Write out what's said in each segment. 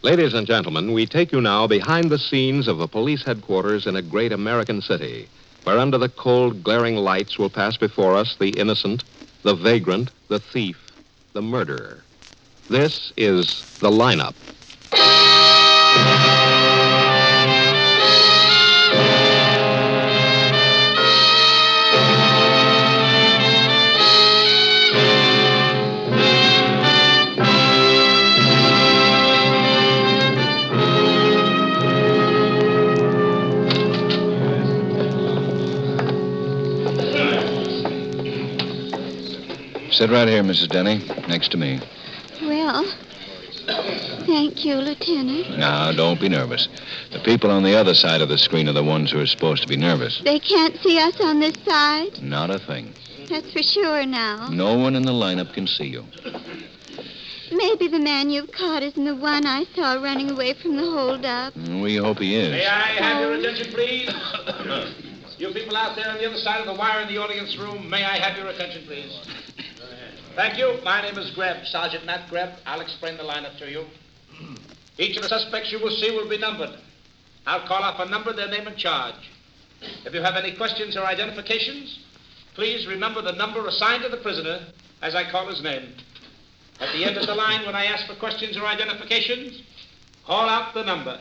Ladies and gentlemen, we take you now behind the scenes of a police headquarters in a great American city, where under the cold, glaring lights will pass before us the innocent, the vagrant, the thief, the murderer. This is The Lineup. Sit right here, Mrs. Denny, next to me. Well, thank you, Lieutenant. Now, don't be nervous. The people on the other side of the screen are the ones who are supposed to be nervous. They can't see us on this side? Not a thing. That's for sure now. No one in the lineup can see you. Maybe the man you've caught isn't the one I saw running away from the holdup. We hope he is. May I have your attention, please? You people out there on the other side of the wire in the audience room, may I have your attention, please? Thank you. My name is Greb, Sergeant Nat Greb. I'll explain the lineup to you. Each of the suspects you will see will be numbered. I'll call off a number, their name and charge. If you have any questions or identifications, please remember the number assigned to the prisoner as I call his name. At the end of the line, when I ask for questions or identifications, call out the number.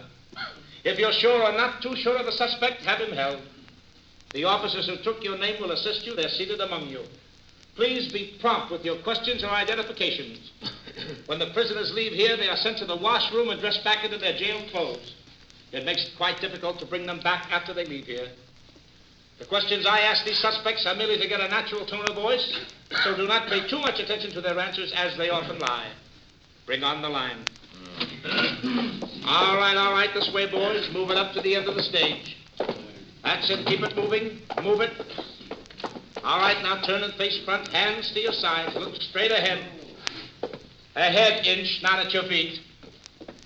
If you're sure or not too sure of the suspect, have him held. The officers who took your name will assist you. They're seated among you. Please be prompt with your questions or identifications. When the prisoners leave here, they are sent to the washroom and dressed back into their jail clothes. It makes it quite difficult to bring them back after they leave here. The questions I ask these suspects are merely to get a natural tone of voice, so do not pay too much attention to their answers as they often lie. Bring on the line. All right, this way, boys. Move it up to the end of the stage. That's it, keep it moving. Move it. All right, now turn and face front, hands to your sides, look straight ahead. Ahead, Inch, not at your feet.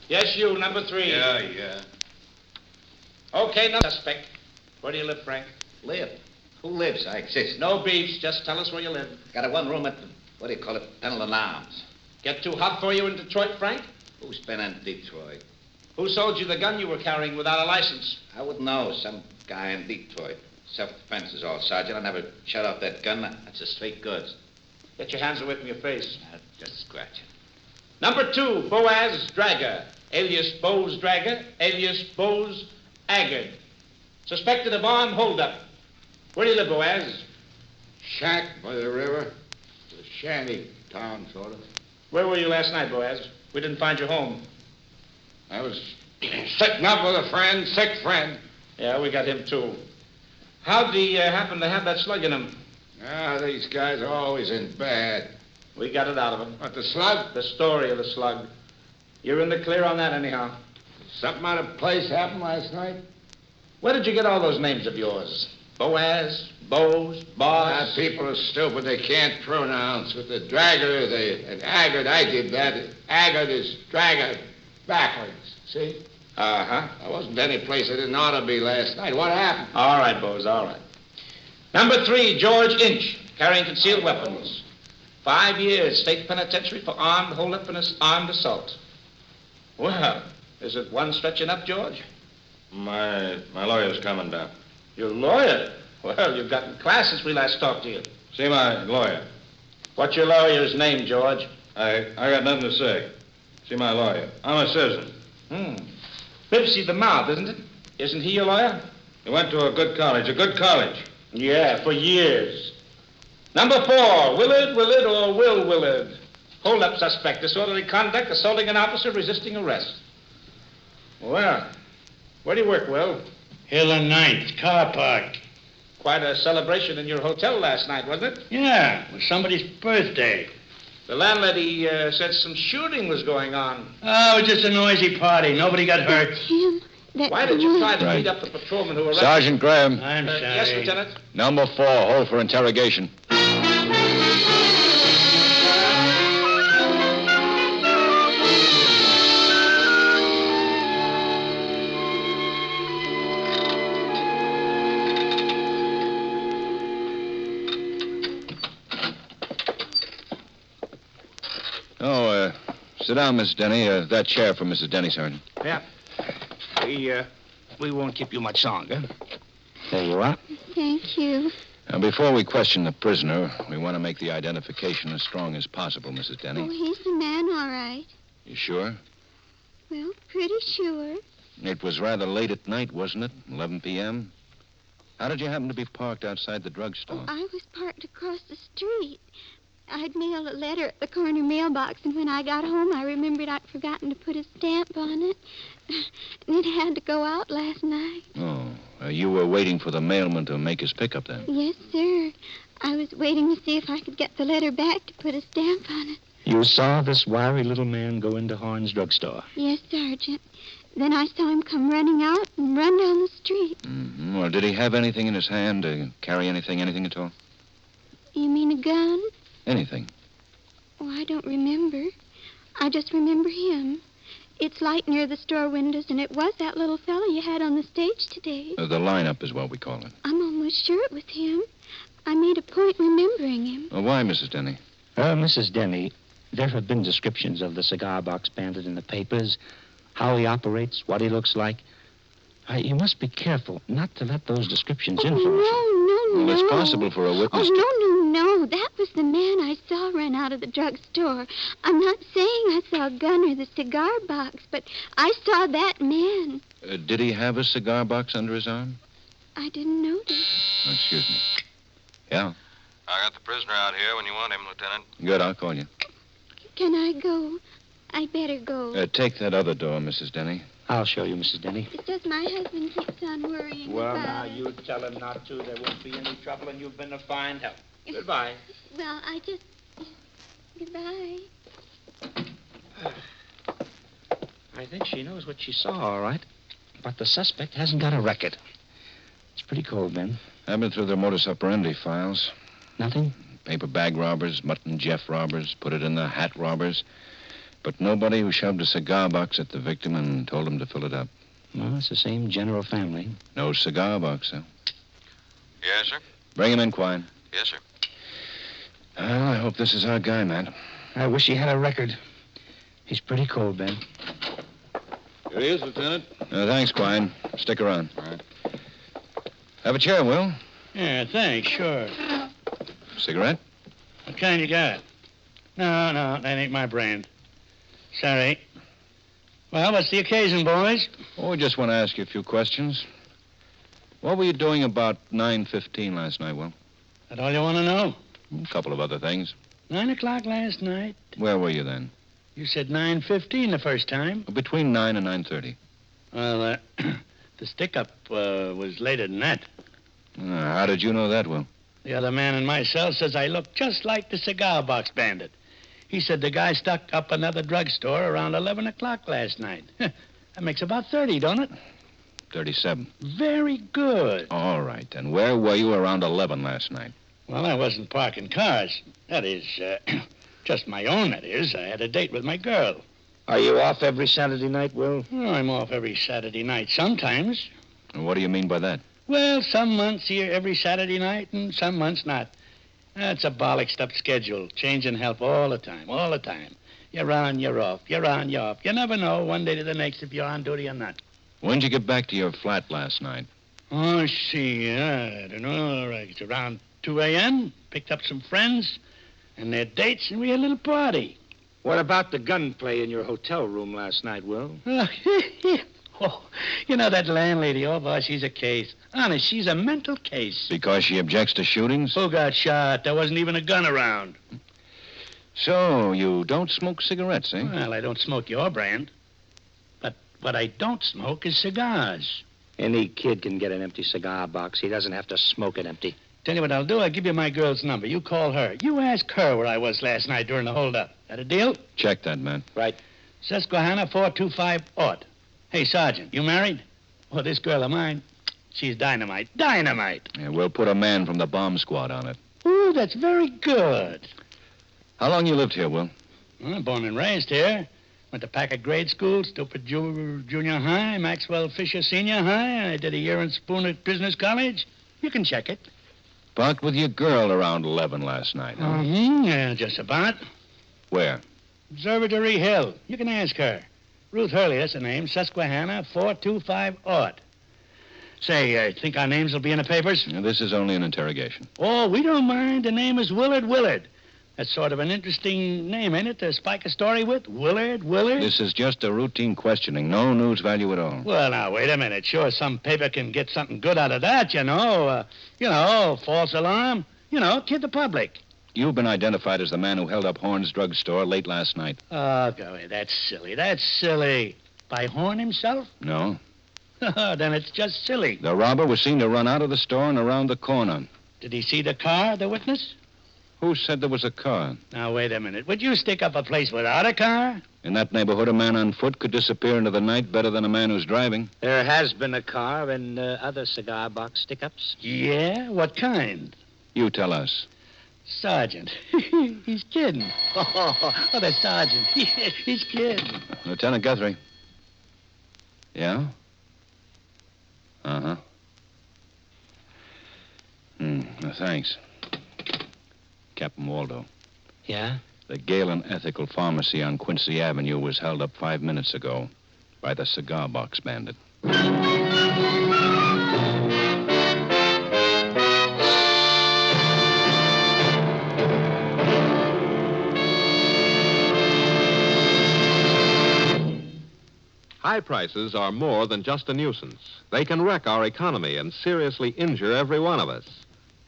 Yes, you, number 3. Yeah. Okay, now, suspect. Where do you live, Frank? Live? Who lives? I exist. No beefs, just tell us where you live. Got a one room at, Pendleton Arms. Get too hot for you in Detroit, Frank? Who's been in Detroit? Who sold you the gun you were carrying without a license? I wouldn't know. Some guy in Detroit. Self-defense is all, Sergeant. I never shut off that gun. That's a straight goods. Get your hands away from your face. Just scratch it. Number 2, Boaz Drager, alias Bose Drager, alias Bose Aggard. Suspected of armed holdup. Where do you live, Boaz? Shack by the river. A shanty town, sort of. Where were you last night, Boaz? We didn't find you home. I was sitting up with a friend, sick friend. Yeah, we got him, too. How'd he happen to have that slug in him? These guys are always in bad. We got it out of him. What, the slug? The story of the slug. You're in the clear on that anyhow. Something out of place happened last night? Where did you get all those names of yours? Boaz, Bose, Boss? People are stupid. They can't pronounce. With the dragger, and Aggard, I did that. Aggard is dragger backwards. See? Uh-huh. I wasn't any place I didn't ought to be last night. What happened? All right, Bose, all right. Number 3, George Inch, carrying concealed weapons. 5 years, state penitentiary for armed holdup and armed assault. Well, is it one stretching up, George? My lawyer's coming down. Your lawyer? Well, you've gotten class since we last talked to you. See my lawyer. What's your lawyer's name, George? I got nothing to say. See my lawyer. I'm a citizen. Bibsy the Mouth, isn't it? Isn't he your lawyer? He went to a good college. Yeah, for years. Number 4, Willard or Will Willard. Hold-up suspect, disorderly conduct, assaulting an officer, resisting arrest. Well, where do you work, Will? Hill and Ninth, car park. Quite a celebration in your hotel last night, wasn't it? Yeah, it was somebody's birthday. The landlady said some shooting was going on. Oh, it was just a noisy party. Nobody got hurt. Him? Why did you try to beat up the patrolman who arrested Sergeant Graham. I'm sorry. Yes, Lieutenant? Number 4, hold for interrogation. Sit down, Mrs. Denny. That chair for Mrs. Denny, Sergeant. Yeah. We won't keep you much longer. There you are. Thank you. Now, before we question the prisoner, we want to make the identification as strong as possible, Mrs. Denny. Oh, he's the man, all right. You sure? Well, pretty sure. It was rather late at night, wasn't it? 11 p.m.? How did you happen to be parked outside the drugstore? Oh, I was parked across the street. I'd mailed a letter at the corner mailbox, and when I got home, I remembered I'd forgotten to put a stamp on it. And it had to go out last night. Oh, you were waiting for the mailman to make his pickup then? Yes, sir. I was waiting to see if I could get the letter back to put a stamp on it. You saw this wiry little man go into Horn's drugstore? Yes, Sergeant. Then I saw him come running out and run down the street. Mm-hmm. Well, did he have anything in his hand? Carry anything at all? You mean a gun? Anything. Oh, I don't remember. I just remember him. It's light near the store windows, and it was that little fellow you had on the stage today. The lineup is what we call it. I'm almost sure it was him. I made a point remembering him. Well, why, Mrs. Denny? Mrs. Denny, there have been descriptions of the cigar box bandit in the papers, how he operates, what he looks like. You must be careful not to let those descriptions influence you. No. Well, it's possible for a witness to... No. That was the man I saw run out of the drugstore. I'm not saying I saw a gun or the cigar box, but I saw that man. Did he have a cigar box under his arm? I didn't notice. Oh, excuse me. Yeah? I got the prisoner out here when you want him, Lieutenant. Good, I'll call you. Can I go? I'd better go. Take that other door, Mrs. Denny. I'll show you, Mrs. Denny. It's just my husband keeps on worrying Well, about now, it. you tell him not to. There won't be any trouble, and you've been a fine help. Goodbye. Well, I just... Goodbye. I think she knows what she saw, all right. But the suspect hasn't got a record. It's pretty cold, Ben. I've been through their modus operandi files. Nothing? Paper bag robbers, Mutton Jeff robbers, put it in the hat robbers. But nobody who shoved a cigar box at the victim and told him to fill it up. Well, it's the same general family. No cigar box, huh? Yes, sir. Bring him in, Quine. Yes, sir. Well, I hope this is our guy, Matt. I wish he had a record. He's pretty cold, Ben. Here he is, Lieutenant. Thanks, Quine. Stick around. All right. Have a chair, Will. Yeah, thanks, sure. Cigarette? What kind you got? No, that ain't my brand. Sorry. Well, what's the occasion, boys? Oh, we just want to ask you a few questions. What were you doing about 9:15 last night, Will? That all you want to know? A couple of other things. 9 o'clock last night. Where were you then? You said 9:15 the first time. Between 9 and 9:30. Well, the stick-up was later than that. How did you know that, Will? The other man in my cell says I look just like the cigar box bandit. He said the guy stuck up another drugstore around 11 o'clock last night. That makes about 30, don't it? 37. Very good. All right. And where were you around 11 last night? Well, I wasn't parking cars. That is, just my own, that is. I had a date with my girl. Are you off every Saturday night, Will? Oh, I'm off every Saturday night sometimes. And what do you mean by that? Well, some months here every Saturday night and some months not. That's a bollocksed up schedule, changing help all the time. You're on, you're off. You're on, you're off. You never know one day to the next if you're on duty or not. When'd you get back to your flat last night? Oh, see, I don't know. It's around 2 a.m. Picked up some friends and their dates, and we had a little party. What about the gunplay in your hotel room last night, Will? Oh, you know that landlady, oh, boy, she's a case. Honest, she's a mental case. Because she objects to shootings? Who got shot? There wasn't even a gun around. So, you don't smoke cigarettes, eh? Well, I don't smoke your brand. But what I don't smoke is cigars. Any kid can get an empty cigar box. He doesn't have to smoke it empty. Tell you what I'll do. I'll give you my girl's number. You call her. You ask her where I was last night during the holdup. That a deal? Check that, man. Right. Susquehanna 425 Ort. Hey, Sergeant, you married? Well, this girl of mine, she's dynamite. Dynamite. Yeah, we'll put a man from the bomb squad on it. Ooh, that's very good. How long you lived here, Will? Well, born and raised here. Went to Packard grade school, Stupid Junior High, Maxwell Fisher Senior High. I did a year in Spooner Business College. You can check it. Parked with your girl around 11 last night, huh? Yeah, just about. Where? Observatory Hill. You can ask her. Ruth Hurley, that's the name. Susquehanna, 425 Say, think our names will be in the papers? Now, this is only an interrogation. Oh, we don't mind. The name is Willard. That's sort of an interesting name, ain't it, to spike a story with? Willard? This is just a routine questioning. No news value at all. Well, now, wait a minute. Sure, some paper can get something good out of that, false alarm. Kid the public. You've been identified as the man who held up Horn's drugstore late last night. Oh, go ahead. That's silly. By Horn himself? No. Then it's just silly. The robber was seen to run out of the store and around the corner. Did he see the car, the witness? Who said there was a car? Now, wait a minute. Would you stick up a place without a car? In that neighborhood, a man on foot could disappear into the night better than a man who's driving. There has been a car and other cigar box stick-ups. Yeah? What kind? You tell us. Sergeant. He's kidding. Oh, the sergeant. He's kidding. Lieutenant Guthrie. Yeah? Uh-huh. Well, thanks. Captain Waldo. Yeah? The Galen Ethical Pharmacy on Quincy Avenue was held up 5 minutes ago by the cigar box bandit. High prices are more than just a nuisance. They can wreck our economy and seriously injure every one of us.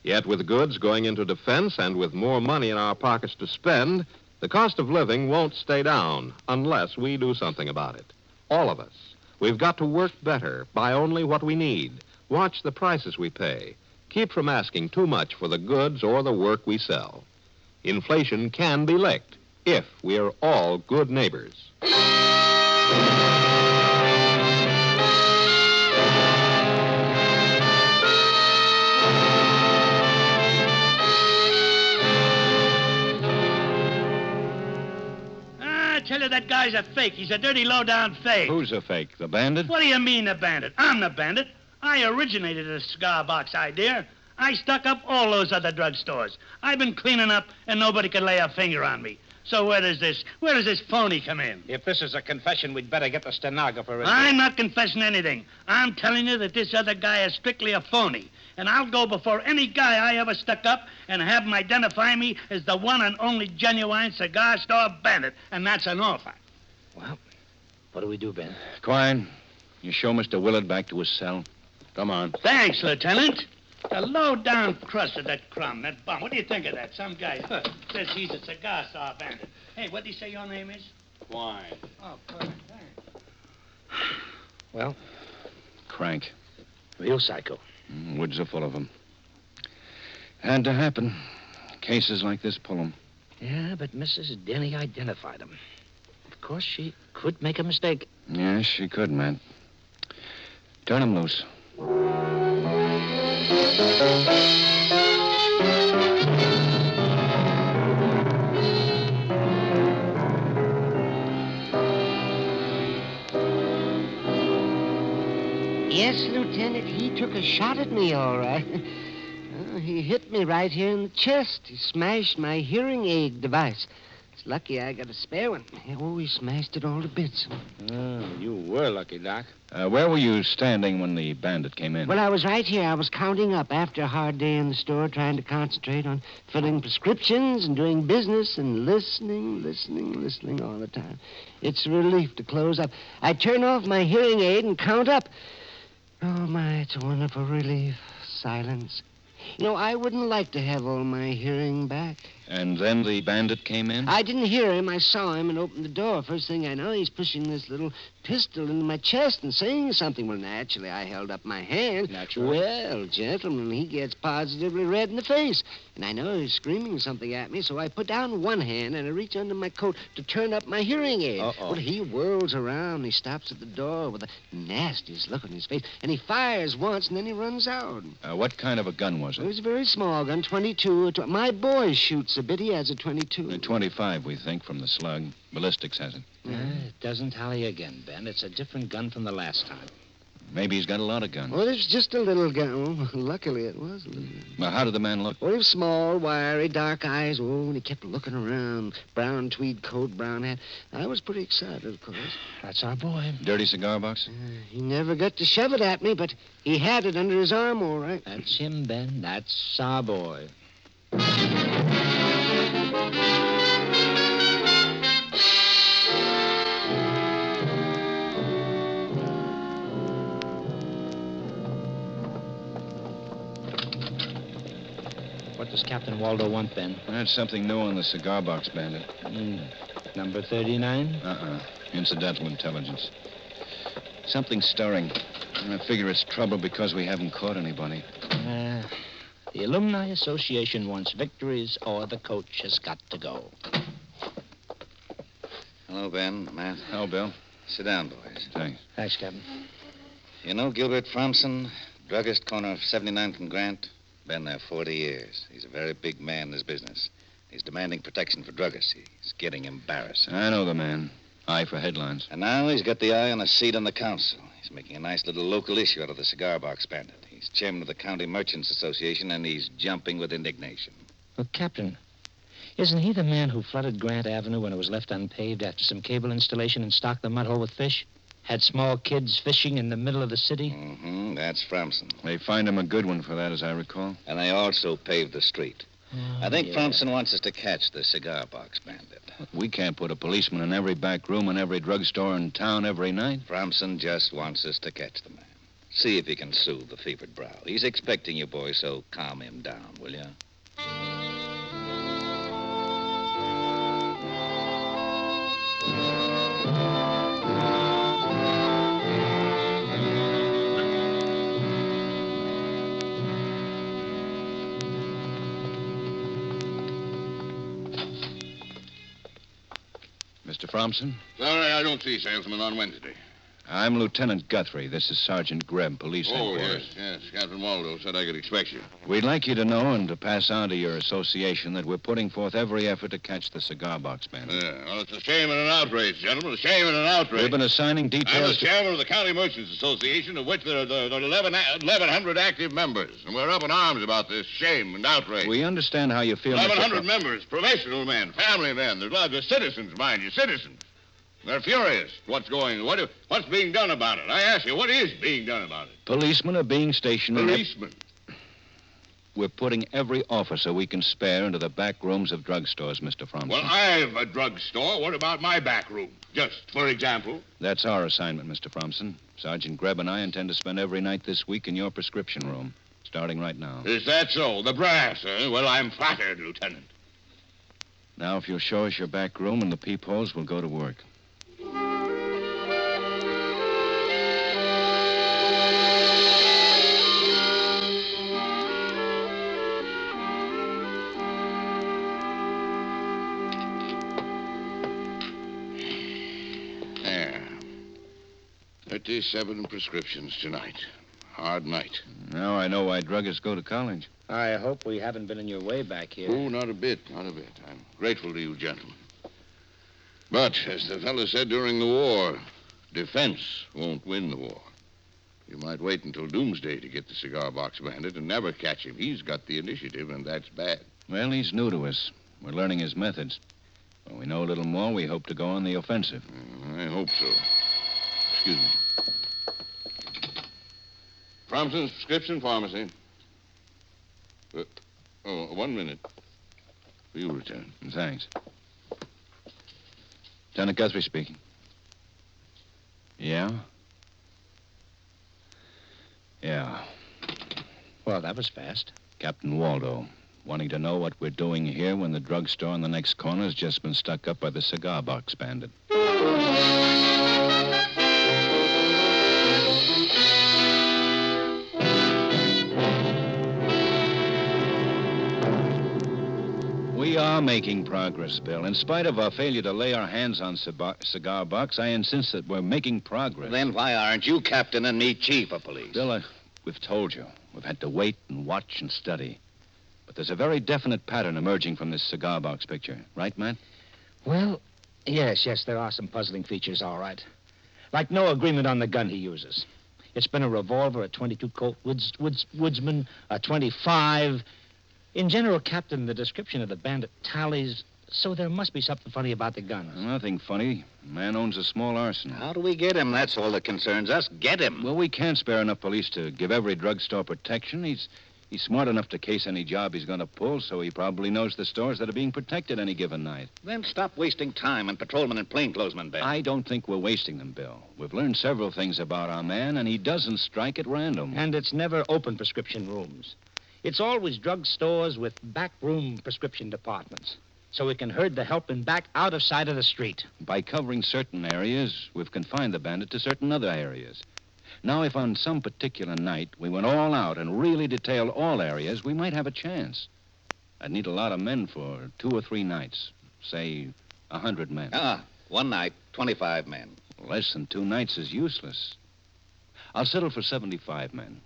Yet with goods going into defense and with more money in our pockets to spend, the cost of living won't stay down unless we do something about it. All of us. We've got to work better, buy only what we need, watch the prices we pay, keep from asking too much for the goods or the work we sell. Inflation can be licked if we are all good neighbors. I tell you, that guy's a fake. He's a dirty, low-down fake. Who's a fake? The bandit? What do you mean, the bandit? I'm the bandit. I originated the cigar box idea. I stuck up all those other drugstores. I've been cleaning up, and nobody could lay a finger on me. So where does this phony come in? If this is a confession, we'd better get the stenographer in. I'm not confessing anything. I'm telling you that this other guy is strictly a phony. And I'll go before any guy I ever stuck up and have him identify me as the one and only genuine cigar store bandit. And that's an offer. Well, what do we do, Ben? Quine, you show Mr. Willard back to his cell. Come on. Thanks, Lieutenant. The low-down crust of that crumb, that bum. What do you think of that? Some guy says he's a cigar store bandit. Hey, what do you say your name is? Quine. Oh, Quine, thanks. Well, Crank. real psycho. Woods are full of them. Had to happen. Cases like this pull 'em. Yeah, but Mrs. Denny identified him. Of course, she could make a mistake. Yes, she could, Matt. Turn 'em loose. Yes, Lieutenant, he took a shot at me, all right. He hit me right here in the chest. He smashed my hearing aid device. It's lucky I got a spare one. Oh, he smashed it all to bits. You were lucky, Doc. Where were you standing when the bandit came in? Well, I was right here. I was counting up after a hard day in the store, trying to concentrate on filling prescriptions and doing business and listening all the time. It's a relief to close up. I turn off my hearing aid and count up. Oh, my, it's a wonderful relief. Silence. I wouldn't like to have all my hearing back. And then the bandit came in? I didn't hear him. I saw him and opened the door. First thing I know, he's pushing this little pistol into my chest and saying something. Well, naturally, I held up my hand. Naturally. Well, gentlemen, he gets positively red in the face. And I know he's screaming something at me, so I put down one hand and I reach under my coat to turn up my hearing aid. Uh-oh. Well, he whirls around. He stops at the door with the nastiest look on his face. And he fires once, and then he runs out. What kind of a gun was It it? was a very small gun, 22. My boy shoots a bit. He has a 22. A 25, we think, from the slug. Ballistics has it. It doesn't tally again, Ben. It's a different gun from the last time. Maybe he's got a lot of guns. Oh, it was just a little gun. Oh, luckily it was a little gun. Well, how did the man look? Oh, he was small, wiry, dark eyes. Oh, and he kept looking around. Brown tweed coat, brown hat. I was pretty excited, of course. That's our boy. Dirty cigar box? He never got to shove it at me, but he had it under his arm, all right. That's him, Ben. That's our boy. What does Captain Waldo want, Ben? That's something new on the cigar box, Bandit. Number 39? Incidental intelligence. Something stirring. I figure it's trouble because we haven't caught anybody. The Alumni Association wants victories or the coach has got to go. Hello, Ben, Matt. Hello, Bill. Sit down, boys. Thanks. Thanks, Captain. You know Gilbert Fromson, druggist, corner of 79th and Grant? Been there 40 years. He's a very big man in his business. He's demanding protection for druggists. He's getting embarrassing. I know the man. Eye for headlines. And now he's got the eye on a seat on the council. He's making a nice little local issue out of the cigar box bandit. He's chairman of the County Merchants Association, and he's jumping with indignation. Well, Captain, isn't he the man who flooded Grant Avenue when it was left unpaved after some cable installation and stocked the mud hole with fish? Had small kids fishing in the middle of the city? Mm-hmm. That's Fromson. They find him a good one for that, as I recall. And they also paved the street. I think Fromson wants us to catch the cigar box bandit. We can't put a policeman in every back room in every drugstore in town every night. Fromson just wants us to catch the man. See if he can soothe the fevered brow. He's expecting you, boy, so calm him down, will you? Mr. Fromson? Sorry, I don't see salesman on Wednesday. I'm Lieutenant Guthrie. This is Sergeant Greb, police headquarters. Yes. Captain Waldo said I could expect you. We'd like you to know and to pass on to your association that we're putting forth every effort to catch the cigar box bandit. Yeah, well, it's a shame and an outrage, gentlemen. A shame and an outrage. We've been assigning I'm the details to... chairman of the County Merchants Association, of which there are 1,100 active members. And we're up in arms about this shame and outrage. We understand how you feel, 1,100 members, professional men, family men. They're citizens, mind you, citizens. They're furious. What's being done about it? I ask you, what is being done about it? Policemen are being stationed... Policemen. We're putting every officer we can spare into the back rooms of drugstores, Mr. Fromson. Well, I've a drugstore. What about my back room? Just for example. That's our assignment, Mr. Fromson. Sergeant Greb and I intend to spend every night this week in your prescription room, starting right now. Is that so? The brass, eh? Well, I'm flattered, Lieutenant. Now, if you'll show us your back room and the peepholes, we'll go to work. There. 37 prescriptions tonight. Hard night. Now I know why druggists go to college. I hope we haven't been in your way back here. Oh, not a bit. I'm grateful to you, gentlemen. But, as the fellow said during the war, defense won't win the war. You might wait until doomsday to get the cigar box bandit and never catch him. He's got the initiative, and that's bad. Well, he's new to us. We're learning his methods. When we know a little more, we hope to go on the offensive. I hope so. Excuse me. Fromson's Prescription Pharmacy. 1 minute. You return. Thanks. Lieutenant Guthrie speaking. Yeah? Yeah. Well, that was fast. Captain Waldo, wanting to know what we're doing here when the drugstore on the next corner has just been stuck up by the cigar box bandit. We are making progress, Bill. In spite of our failure to lay our hands on cigar box, I insist that we're making progress. Then why aren't you captain and me chief of police? Bill, we've told you. We've had to wait and watch and study. But there's a very definite pattern emerging from this cigar box picture. Right, Matt? Well, yes, there are some puzzling features, all right. Like no agreement on the gun he uses. It's been a revolver, a 22 Colt Woodsman, a 25. In general, Captain, the description of the bandit tallies, so there must be something funny about the guns. Nothing funny. Man owns a small arsenal. How do we get him? That's all that concerns us. Get him. Well, we can't spare enough police to give every drugstore protection. He's smart enough to case any job he's going to pull, so he probably knows the stores that are being protected any given night. Then stop wasting time on patrolmen and plainclothesmen, Ben. I don't think we're wasting them, Bill. We've learned several things about our man, and he doesn't strike at random. And it's never open prescription rooms. It's always drugstores with backroom prescription departments, so we can herd the helping back out of sight of the street. By covering certain areas, we've confined the bandit to certain other areas. Now, if on some particular night we went all out and really detailed all areas, we might have a chance. I'd need a lot of men for 2 or 3 nights. Say, 100 men. One night, 25 men. Less than 2 nights is useless. I'll settle for 75 men.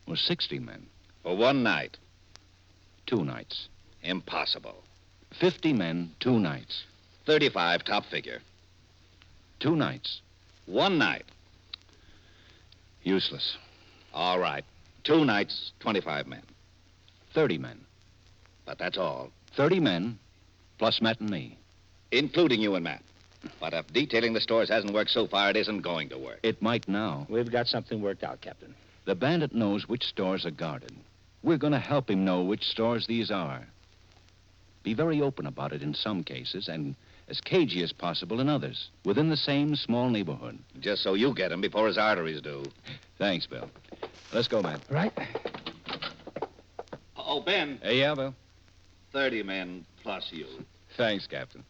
Or 60 men. For one night. 2 nights. Impossible. 50 men, 2 nights. 35, top figure. 2 nights. One night. Useless. All right. 2 nights, 25 men. 30 men. But that's all. 30 men, plus Matt and me. Including you and Matt. But if detailing the stores hasn't worked so far, it isn't going to work. It might now. We've got something worked out, Captain. The bandit knows which stores are guarded. We're going to help him know which stores these are. Be very open about it in some cases, and as cagey as possible in others, within the same small neighborhood. Just so you get him before his arteries do. Thanks, Bill. Let's go, man. Right. Oh, Ben. Hey, yeah, Bill. 30 men plus you. Thanks, Captain.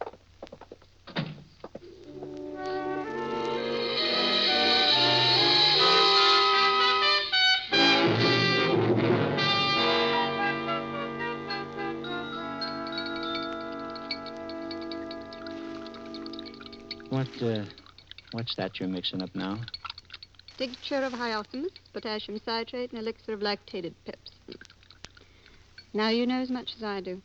What's that you're mixing up now? Tincture of hyoscyamus, potassium citrate, and elixir of lactated pepsin. Now you know as much as I do.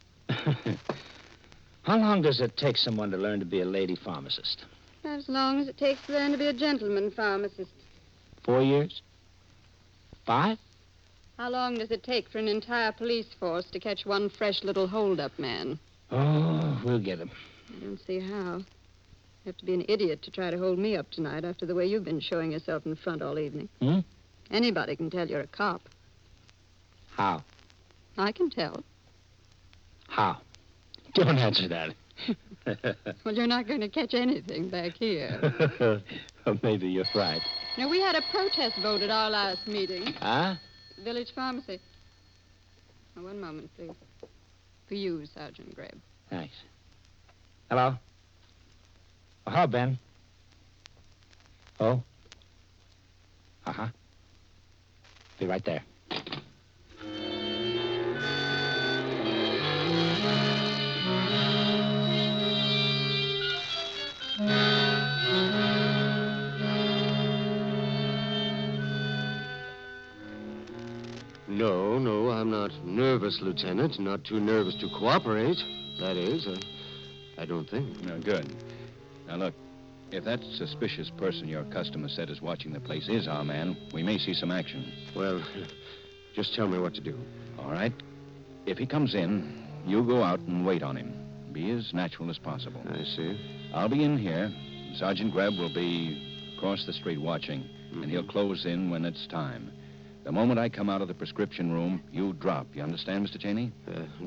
How long does it take someone to learn to be a lady pharmacist? As long as it takes to learn to be a gentleman pharmacist. 4 years? 5? How long does it take for an entire police force to catch one fresh little hold-up man? Oh, we'll get him. I don't see how. You have to be an idiot to try to hold me up tonight after the way you've been showing yourself in front all evening. Anybody can tell you're a cop. How? I can tell. How? Don't answer that. Well, you're not going to catch anything back here. Well, maybe you're right. Now, we had a protest vote at our last meeting. Huh? Village pharmacy. Now, one moment, please. For you, Sergeant Greb. Thanks. Hello? Oh, hello, Ben. Oh? Uh-huh. Be right there. No, I'm not nervous, Lieutenant. Not too nervous to cooperate. That is, I don't think. No, good. Now, look, if that suspicious person your customer said is watching the place is our man, we may see some action. Well, just tell me what to do. All right? If he comes in, you go out and wait on him. Be as natural as possible. I see. I'll be in here. Sergeant Greb will be across the street watching, and he'll close in when it's time. The moment I come out of the prescription room, you drop. You understand, Mr. Cheney?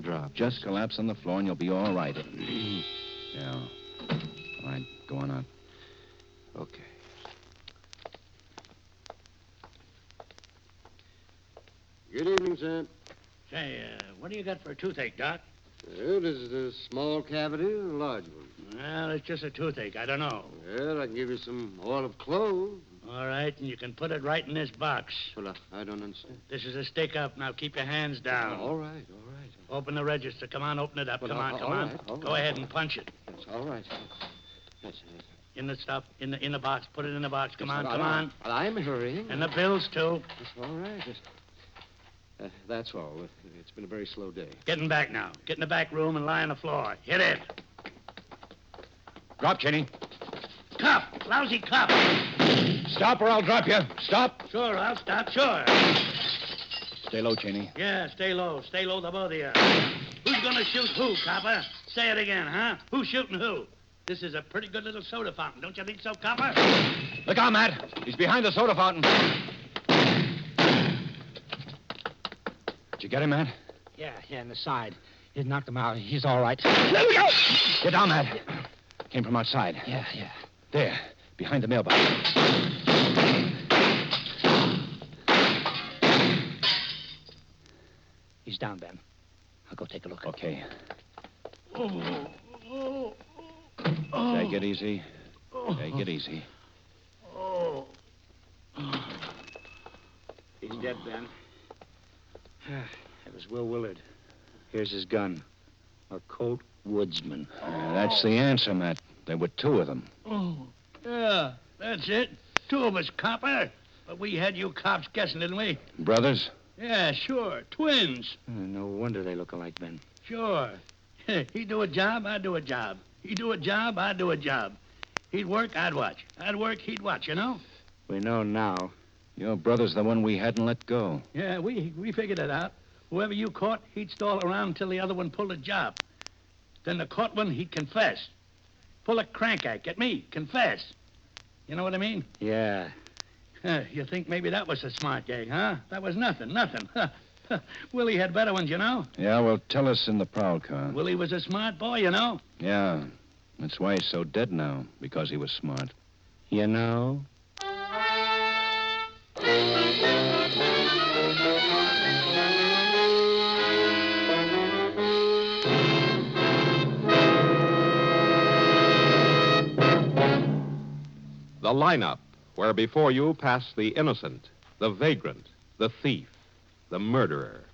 Drop. Just collapse on the floor and you'll be all right. Yeah. All right, go on out. Okay. Good evening, sir. Say, what do you got for a toothache, Doc? Well, is it a small cavity or a large one? Well, it's just a toothache. I don't know. Well, I can give you some oil of clove. All right, and you can put it right in this box. Well, I don't understand. This is a stick up. Now keep your hands down. All right. Open the register. Come on, open it up. Well, come on. all right. Go ahead and punch it. Yes, all right. Yes. In the stuff, in the box. Put it in the box. Come on. Well, I'm hurrying. And the bills, too. Yes, all right. Yes. That's all. It's been a very slow day. Getting back now. Get in the back room and lie on the floor. Hit it. Drop, Cheney. Cup. lousy cop. Stop or I'll drop you. Stop. Sure, I'll stop, sure. Stay low, Cheney. Yeah, stay low. Stay low, the both of you. Who's gonna shoot who, copper? Say it again, huh? Who's shooting who? This is a pretty good little soda fountain, don't you think so, copper? Look out, Matt. He's behind the soda fountain. Did you get him, Matt? Yeah, in the side. He knocked him out. He's all right. Let me go! Get down, Matt. Came from outside. Yeah. There, behind the mailbox. He's down, Ben. I'll go take a look. Okay. Take it easy. Take it easy. He's dead, Ben. It was Will Willard. Here's his gun. A Colt Woodsman. That's the answer, Matt. There were two of them. Oh, yeah, that's it. Two of us, copper. But we had you cops guessing, didn't we? Brothers? Yeah, sure. Twins. No wonder they look alike, Ben. Sure. He'd do a job, I'd do a job. He'd do a job, I'd do a job. He'd work, I'd watch. I'd work, he'd watch, you know? We know now. Your brother's the one we hadn't let go. Yeah, we figured it out. Whoever you caught, he'd stall around until the other one pulled a job. Then the caught one, he'd confess. Pull a crank act, get me? Confess. You know what I mean? Yeah. You think maybe that was a smart gag, huh? That was nothing. Willie had better ones, you know? Yeah, well, tell us in the prowl car. Willie was a smart boy, you know? Yeah. That's why he's so dead now, because he was smart. You know? The lineup, where before you pass the innocent, the vagrant, the thief, the murderer.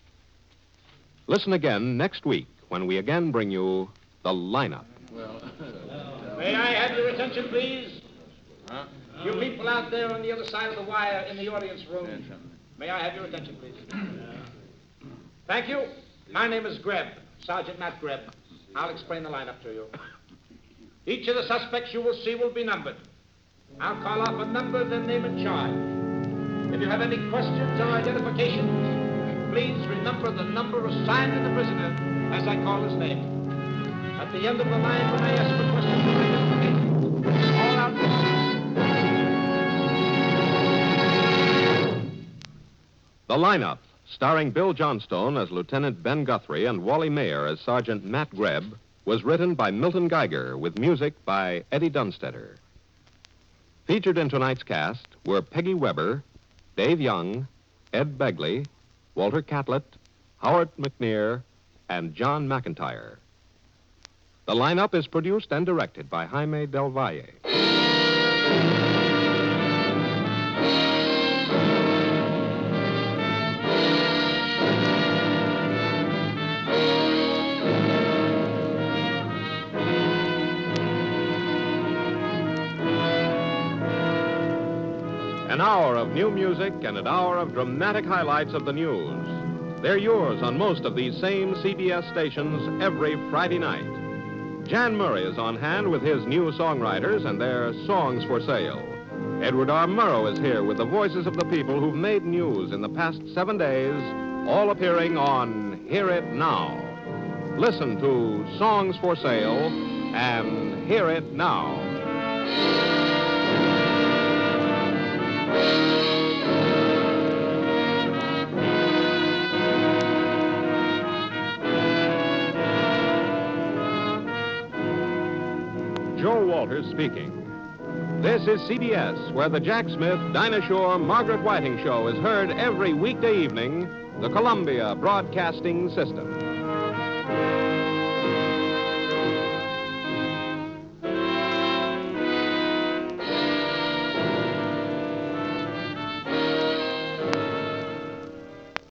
Listen again next week when we again bring you the lineup. May I have your attention, please? You people out there on the other side of the wire in the audience room. May I have your attention, please? Thank you. My name is Greb, Sergeant Matt Greb. I'll explain the lineup to you. Each of the suspects you will see will be numbered. I'll call off a number, then name and charge. If you have any questions or identifications, please remember the number assigned to the prisoner as I call his name. At the end of the line, when I ask for questions or identifications, all out. The lineup, starring Bill Johnstone as Lieutenant Ben Guthrie and Wally Mayer as Sergeant Matt Greb, was written by Milton Geiger with music by Eddie Dunstetter. Featured in tonight's cast were Peggy Weber, Dave Young, Ed Begley, Walter Catlett, Howard McNear, and John McIntyre. The lineup is produced and directed by Jaime Del Valle. An hour of new music and an hour of dramatic highlights of the news. They're yours on most of these same CBS stations every Friday night. Jan Murray is on hand with his new songwriters and their songs for sale. Edward R. Murrow is here with the voices of the people who've made news in the past 7 days, all appearing on Hear It Now. Listen to Songs for Sale and Hear It Now. Joe Walters speaking. This is CBS, where the Jack Smith, Dinah Shore, Margaret Whiting show is heard every weekday evening, the Columbia Broadcasting System.